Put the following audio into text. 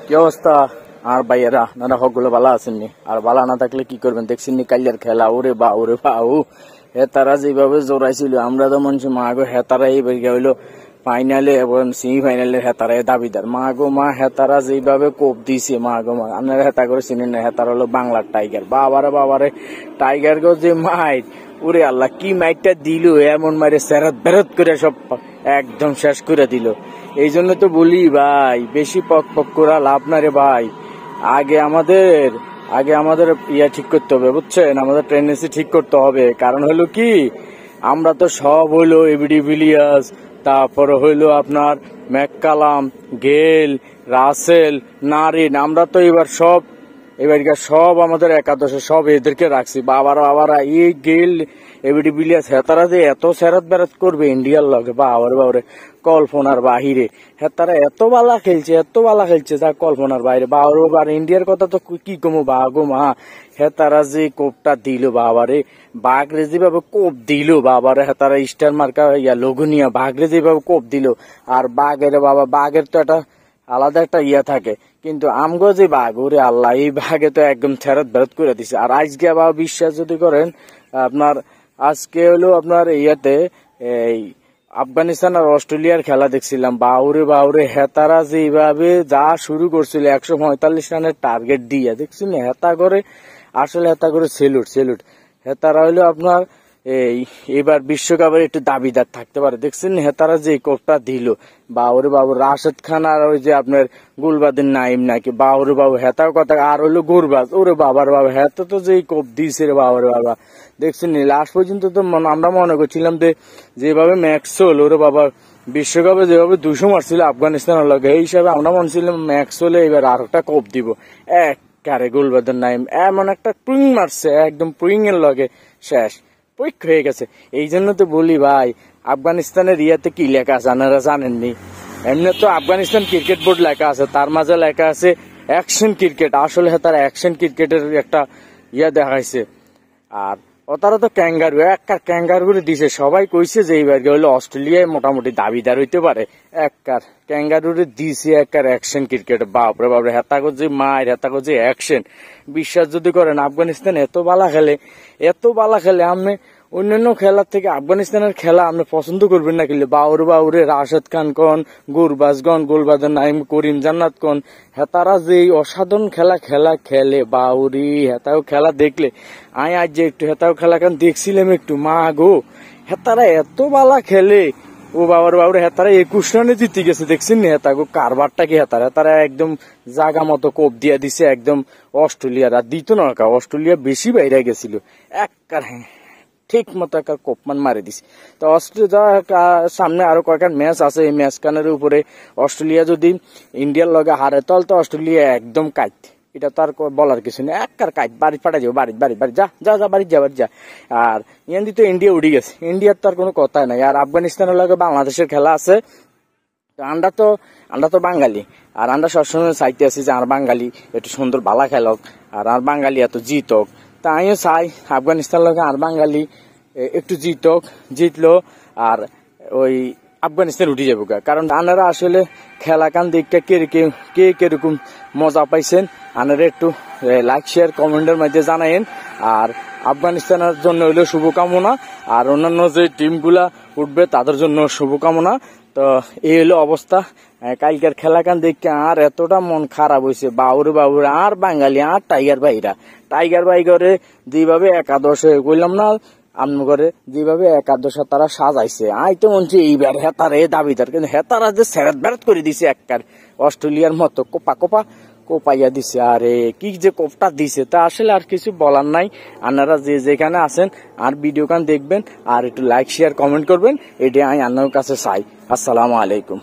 কি অবস্থা আর ভাইয়েরা নানা হকগুলো ভালো আছেননি? আর ভালো না থাকলে কি করবেন? দেখছেননি কাইলের খেলা, ওরে বা হেতারা যেভাবে জোরাইছিল, আমরা তো মনে মাগো হেতারা এইবার হইলো ফাইনালে এবং সেমিফাইনালে হেতারা দাবিদার। মাগো মা হেতারা যেভাবে কোপ দিছে, মাগো মা আপনারা হেতা করে চিনেন না, হেতারা হলো বাংলার টাইগার। বাবারে টাইগার গো যে মাইট, ওরে আল্লাহ কি মাইটটা দিল, এমন মারে সেরাত বেরত করে সব একদম শেষ করে দিল। এই জন্য তো বলি ভাই, বেশি পক করা লাভ না রে ভাই। আগে আমাদের ইয়া ঠিক করতে হবে, বুঝছেন? আমাদের টেন্ডেন্সি ঠিক করতে হবে। কারণ হলো কি, আমরা তো সব হইলো এবিডি ভিলিয়ার্স, তারপরে হইলো আপনার ম্যাককালাম, গেল, রাসেল, নারিন, আমরা তো এবারকার সব আমাদের একাদশে সব এদেরকে রাখছি। বাবারা এই গেল এবিডি ভিলিয়ার্স হেতারা যে এত সেরাত বেরাত করবে ইন্ডিয়ার লগে, বাবারে কল্পনার বাহিরে। হেতারা এত বালা খেলছে যা কল্পনার বাইরে। বাবার ইন্ডিয়ার কথা তো কি কমো বাগো মা, হেতারা যে কোপটা দিল বাবারে, বাঘরে যেভাবে কোপ দিল বাবারে, হেতারা স্টার মার্কা লঘুনিয়া বাঘরে যেভাবে কোপ দিল। আর বাঘের তো একটা আলাদা একটা ইয়া থাকে, কিন্তু আমগো যে বাঘ, ওরে আল্লাহ, এই বাঘে তো একদম ছেড়ত বেরত করে দিছে। আর আজকে আবার বিশ্বাস যদি করেন আপনার, আজকে হলো আপনার ইয়াতে এই আফগানিস্তান আর অস্ট্রেলিয়ার খেলা দেখছিলাম। বাউরে হেতারা যেভাবে যা শুরু করছিল 145 রানের টার্গেট দিয়ে, দেখছিল হেতা করে, আসলে হেতা করে সেলুট। হেতারা হইলো আপনার এবার বিশ্বকাপের একটু দাবিদার থাকতে পারে। দেখছেন হেতারা যে কোপটা দিল, বাবু রাশেদ খান আর ওই যে আপনার গুলবাদিন নাইম নাকি, বাবু হেতার কথা। আর হইলো গুরবাজ, ওরে বাবা হেতা তো যে কোপ দিয়েছে রে বাবা, দেখছেন লাস্ট পর্যন্ত তো আমরা মনে করছিলাম যে যেভাবে ম্যাক্সওয়েল, ওরে বাবা বিশ্বকাপে যেভাবে 200 মারছিল আফগানিস্তানের লগে, এই হিসাবে আমরা মনে ছিলাম ম্যাক্সওয়েলে এবার আর একটা কোপ দিব। কারে গুলবাদিন নাইম এমন একটা পুইং মারছে, একদম পুইং এর লগে শেষ পরীক্ষ হয়ে গেছে। এই জন্য তো বলি ভাই, আফগানিস্তানের ইয়াতে কি লেখা আছে আপনারা জানেননি? এমনি তো আফগানিস্তান ক্রিকেট বোর্ড লেখা আছে, তার মাঝে লেখা আছে অ্যাকশন ক্রিকেট। আসলে তার অ্যাকশন ক্রিকেটের একটা ইয়া দেখাইছে। আর তারা তো ক্যাঙ্গারু দিছে। সবাই কইছে যে এইবার হইলো অস্ট্রেলিয়ায় মোটামুটি দাবিদার হইতে পারে। ক্যাঙ্গারু দিছে অ্যাকশন ক্রিকেট। বাপরে হেতা করছে মায়ের, হেতা করছে অ্যাকশন। বিশ্বাস যদি করেন, আফগানিস্তান এত বালা খেলে আপনি অন্যান্য খেলার থেকে আফগানিস্তানের খেলা আপনি পছন্দ করবেন না। কিন্তু বাউরে রাশেদ খান কন, গুরবাজগন, গুলবাদন নাইম, করিম জান্নাত কন, হেতারা যে অসাধারণ খেলা খেলে বাউরি। হেতাও খেলা দেখলে আজ যে একটু হেতাও খেলা কান দেখছিলাম একটু, মা গো হেতারা এত বালা খেলে। ও বাবুরে হেতারা 21 রানে জিতে গেছে, দেখছেন না হেতা গো কারবারটা কি। হেতারা একদম জাগা মতো কোপ দিয়া দিছে একদম। অস্ট্রেলিয়ার আর দিত না, অস্ট্রেলিয়া বেশি বাইরে গেছিল, ঠিক মতো একটা কোপমান মারি দিছে। তো অস্ট্রেলিয়া সামনে আরো কয়েকটা ম্যাচ আছে, এই ম্যাচ কানের উপরে অস্ট্রেলিয়া যদি ইন্ডিয়ার লগে হারে, তাহলে তো অস্ট্রেলিয়া একদম কাইট। এটা তো আর বলার কিছু নেই, কাইট বাড়ি পাঠা যাবো, বাড়ি যা বাড়ি যা। আর ইয়ান্দি তো ইন্ডিয়া উঠে গেছে, ইন্ডিয়ার তো আর কোনো কথাই নাই। আর আফগানিস্তানের লগে বাংলাদেশের খেলা আছে। আমরা তো বাঙালি, আর আমরা সবসময় চাইতে আছি যে আর বাঙালি একটু সুন্দর ভালো খেলক, আর বাঙালি এত জিতক। তা আমিও চাই আফগানিস্তান লোক আর বাঙালি একটু জিতলো আর ওই আফগানিস্তান উঠে যাবো। কারণ আনারা আসলে খেলা কান দেখতে কে কিরকম মজা পাইছেন, আনারা একটু লাইক শেয়ার কমেন্টের মধ্যে জানাইন। আর আফগানিস্তানের জন্য হইলো শুভকামনা, আর অন্যান্য যে টিমগুলা উঠবে তাদের জন্য শুভকামনা। তো এই হলো অবস্থা। কালকের খেলা কান দেখে আর এতটা মন খারাপ হয়েছে, বাবুরে আর বাঙালি আর টাইগার বাইগরে যেভাবে একাদশে কইলাম না আমন করে, যেভাবে একাদশে তারা সাজাইছে, আই তো মনছে এইবার হেতারে দাবিদার। কিন্তু হেতারা যে সেরাত বেরাত করে দিছে অস্ট্রেলিয়ার মতো কোপাইয়া দিছে। আরে কি যে কোপটা দিছে, তা আসলে আর কিছু বলার নাই। আপনারা যে যেখানে আছেন আর ভিডিও কান দেখবেন, আর একটু লাইক শেয়ার কমেন্ট করবেন, এটা আমি আপনার কাছে চাই। আসসালামু আলাইকুম।